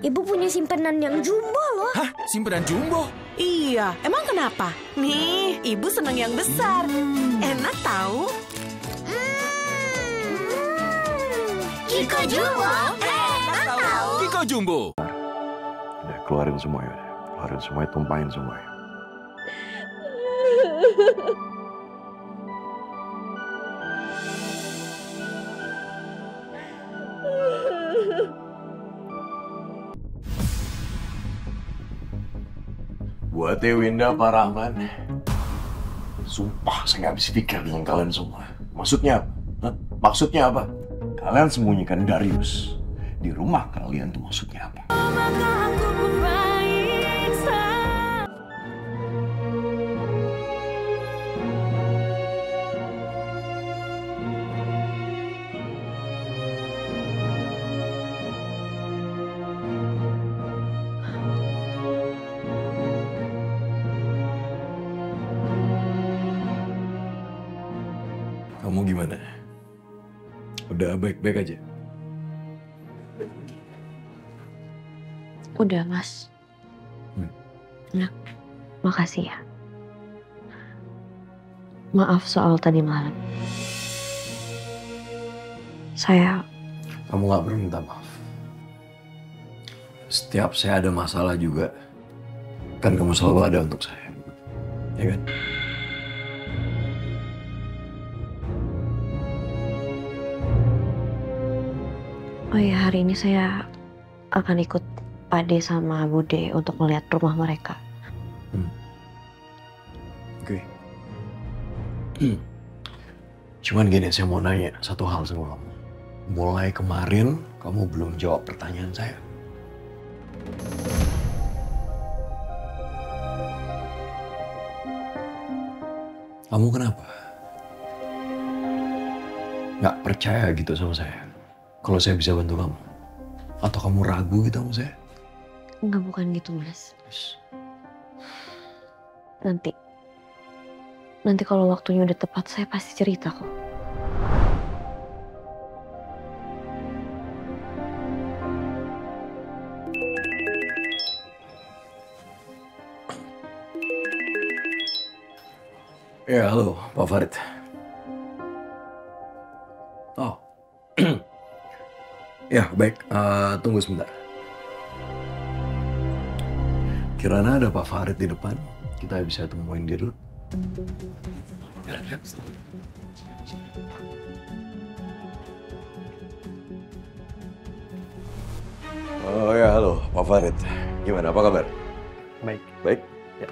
Ibu punya simpanan yang jumbo loh. Hah? Simpanan jumbo? Iya, emang kenapa? Nih, ibu seneng yang besar. Enak tahu. Kiko Jumbo, enak tahu. Kiko Jumbo. Udah, keluarin semua ya. Keluarin semua, tumpahin semua ya. Buat Winda, Pak Rahman, sumpah saya nggak bisa pikir dengan kalian semua. Maksudnya apa? Hah? Maksudnya apa? Kalian sembunyikan Darius di rumah kalian tuh maksudnya apa? Kamu gimana? Udah baik-baik aja? Udah, Mas. Ya, makasih ya. Maaf soal tadi malam. Kamu gak perlu minta maaf. Setiap saya ada masalah juga, kan kamu selalu ada untuk saya. Ya kan? Oh iya, hari ini saya akan ikut Pak De sama Bude untuk melihat rumah mereka. Oke. Cuman gini, saya mau nanya satu hal sama kamu. Mulai kemarin, kamu belum jawab pertanyaan saya. Kamu kenapa? Nggak percaya gitu sama saya? Kalau saya bisa bantu kamu? Atau kamu ragu gitu sama saya? Enggak, bukan gitu, Mas. Nanti kalau waktunya udah tepat, saya pasti cerita kok. Ya, halo, Pak Farid. Oh. Ya, baik. Tunggu sebentar. Kirana ada Pak Farid di depan. Kita bisa temuin dia dulu. Oh ya, halo Pak Farid. Gimana, apa kabar? Baik. Baik? Ya.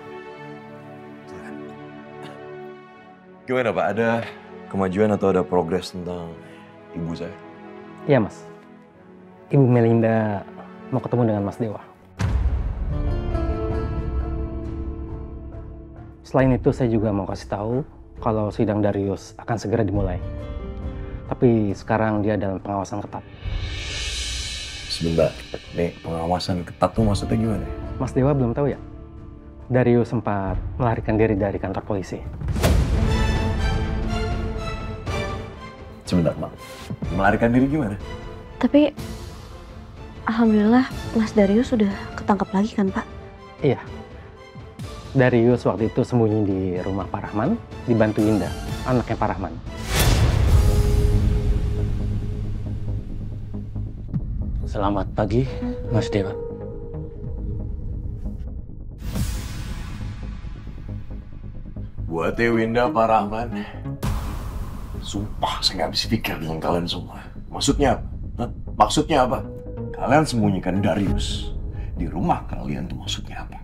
Gimana Pak, ada kemajuan atau ada progres tentang ibu saya? Iya, Mas. Ibu Melinda mau ketemu dengan Mas Dewa. Selain itu, saya juga mau kasih tahu kalau sidang Darius akan segera dimulai. Tapi sekarang dia dalam pengawasan ketat. Sebentar, nih pengawasan ketat tuh maksudnya gimana? Mas Dewa belum tahu ya? Darius sempat melarikan diri dari kantor polisi. Sebentar, Mak. Melarikan diri gimana? Tapi, alhamdulillah Mas Darius sudah ketangkap lagi kan, Pak? Iya. Darius waktu itu sembunyi di rumah Pak Rahman, dibantu Winda, anaknya Pak Rahman. Selamat pagi, Mas Dewa. Buat Winda, Pak Rahman, sumpah saya nggak bisa pikir dengan kalian semua. Maksudnya apa? Hah? Maksudnya apa? Kalian sembunyikan Darius di rumah kalian tuh maksudnya apa?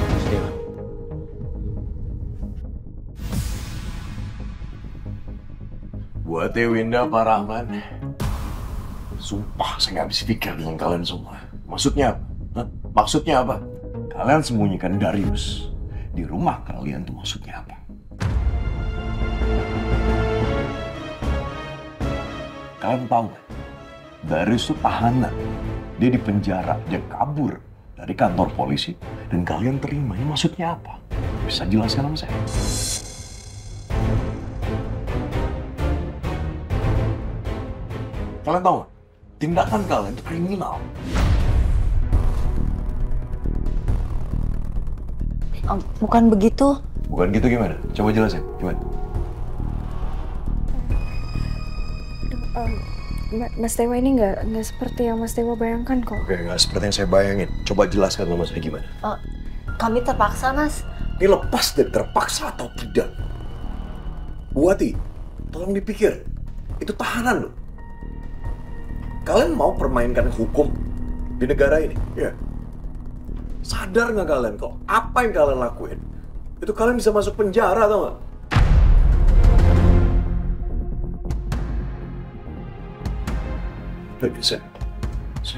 Mas Dewa. Buat Winda, Pak Rahman, sumpah saya nggak bisa pikir dengan kalian semua. Maksudnya apa? Hah? Maksudnya apa? Kalian sembunyikan Darius di rumah kalian tuh maksudnya apa? Kalian tahu kan? Darius itu tahanan. Dia di penjara, dia kabur dari kantor polisi dan kalian terima. Ini maksudnya apa? Bisa jelaskan sama saya? Kalian tahu nggak? Tindakan kalian itu kriminal. Bukan begitu. Bukan gitu gimana? Coba jelasin, gimana? Mas Dewa ini nggak seperti yang Mas Dewa bayangkan kok. Oke, nggak seperti yang saya bayangin. Coba jelaskan sama saya gimana? Kami terpaksa, Mas. Ini lepas dari terpaksa atau tidak. Bu Wati, tolong dipikir. Itu tahanan loh. Kalian mau permainkan hukum di negara ini? Ya. Sadar nggak kalian kok apa yang kalian lakuin? Itu kalian bisa masuk penjara, tau nggak? Tapi saya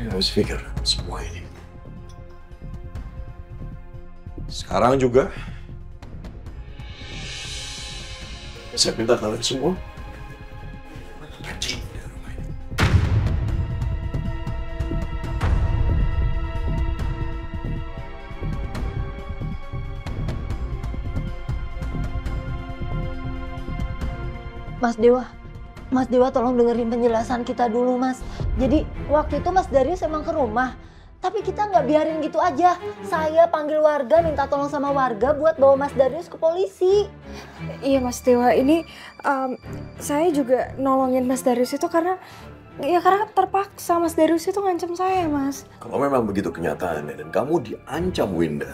harus pikir semua ini. Sekarang juga, saya minta kalian semua pergi dari rumah ini. Mas Dewa tolong dengerin penjelasan kita dulu, Mas. Jadi waktu itu Mas Darius emang ke rumah, tapi kita nggak biarin gitu aja. Saya panggil warga, minta tolong sama warga buat bawa Mas Darius ke polisi. Iya Mas Dewa, ini saya juga nolongin Mas Darius itu karena terpaksa. Mas Darius itu ngancam saya, Mas. Kalau memang begitu kenyataannya dan kamu diancam Winda,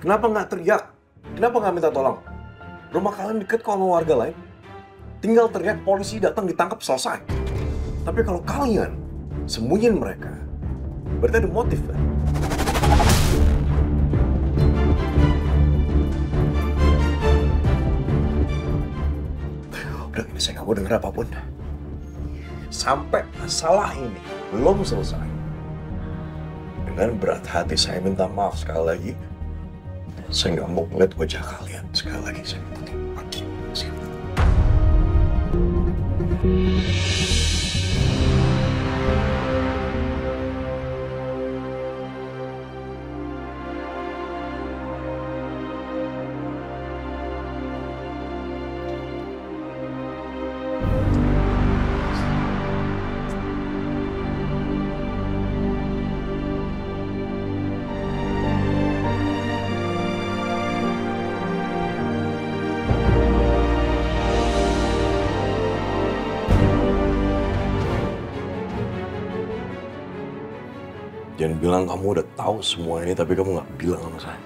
kenapa nggak teriak? Kenapa nggak minta tolong? Rumah kalian deket kok sama warga lain. Tinggal teriak, polisi datang, ditangkap, selesai. Tapi kalau kalian sembunyiin mereka, berarti ada motif kan? Udah, ini saya nggak mau denger apapun. Sampai masalah ini belum selesai. Dengan berat hati saya minta maaf sekali lagi. Saya nggak mau ngeliat wajah kalian sekali lagi. Saya minta pergi. Jangan bilang kamu udah tahu semua ini, tapi kamu nggak bilang sama saya.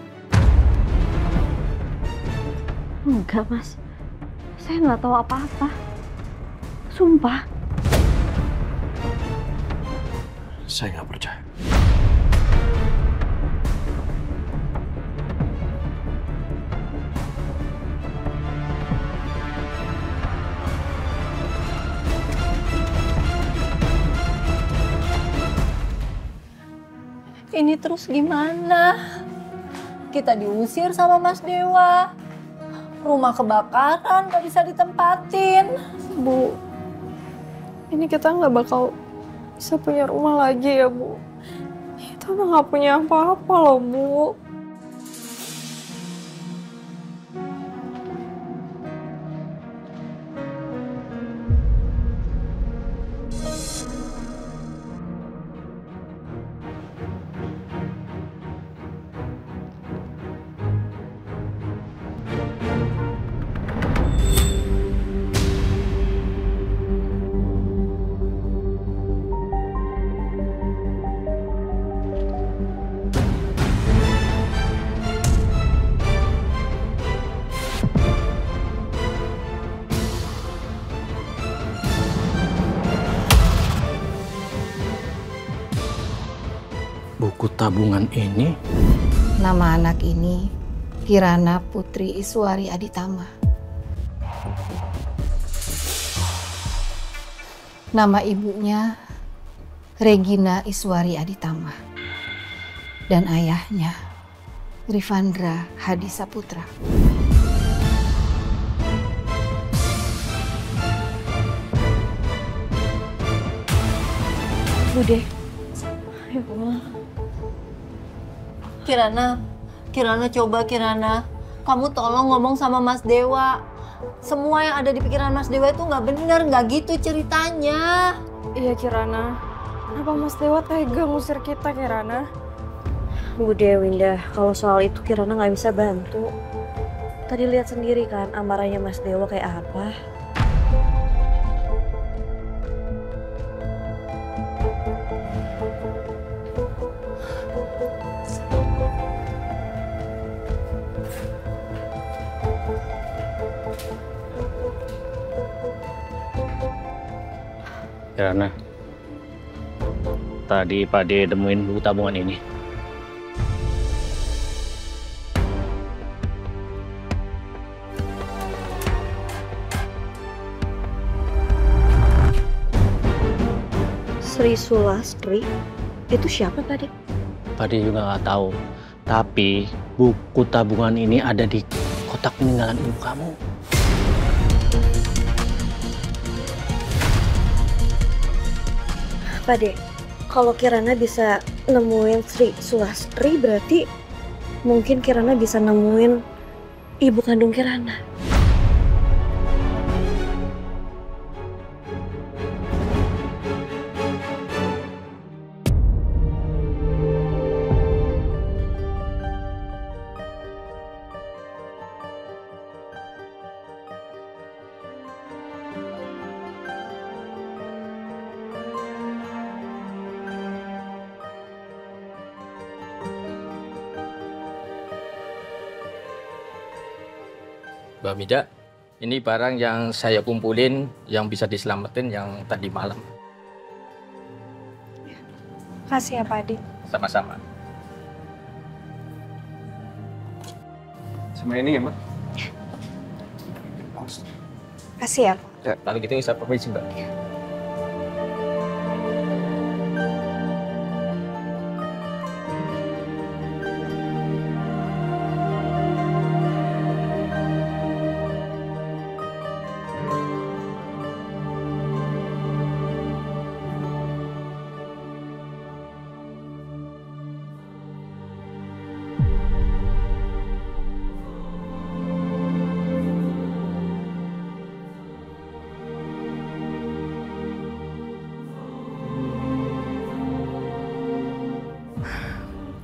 Enggak, Mas. Saya nggak tahu apa-apa. Sumpah. Saya nggak percaya. Ini terus gimana? Kita diusir sama Mas Dewa. Rumah kebakaran, gak bisa ditempatin. Bu, ini kita nggak bakal bisa punya rumah lagi ya, Bu. Kita udah nggak punya apa-apa loh, Bu. Buku tabungan ini? Nama anak ini Kirana Putri Iswari Aditama. Nama ibunya Regina Iswari Aditama. Dan ayahnya Rifandra Hadi Saputra. Bude, ya Allah. Kirana coba Kirana. kamu tolong ngomong sama Mas Dewa. Semua yang ada di pikiran Mas Dewa itu nggak benar, nggak gitu ceritanya. Iya Kirana, kenapa Mas Dewa tega ngusir kita Kirana? Bude Winda, kalau soal itu Kirana nggak bisa bantu. Tadi lihat sendiri kan amarahnya Mas Dewa kayak apa. Kirana, tadi Pak De temuin buku tabungan ini. Sri Sulastri, itu siapa Pak De? Pak De juga nggak tahu. Tapi buku tabungan ini ada di kotak peninggalan ibu kamu. Pak De, kalau Kirana bisa nemuin Sri Sulastri, berarti mungkin Kirana bisa nemuin ibu kandung Kirana. Mbak Mida, ini barang yang saya kumpulin yang bisa diselamatin yang tadi malam. Kasih ya Pak De. Sama-sama. Sama ini ya, Mbak? Kasih ya. Ya, kalau gitu saya permisi, Mbak.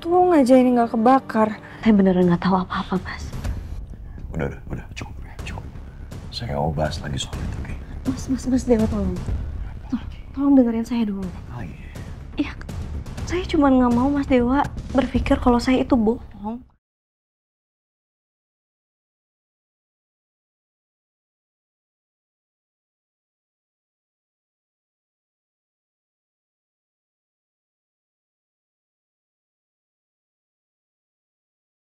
Untung aja ini nggak kebakar. Saya beneran nggak tahu apa-apa, Mas. Udah, cukup. Saya nggak mau bahas lagi soal itu, oke? Mas Dewa, tolong dengerin saya dulu. Oh, iya. Iya, saya cuma nggak mau Mas Dewa berpikir kalau saya itu bohong.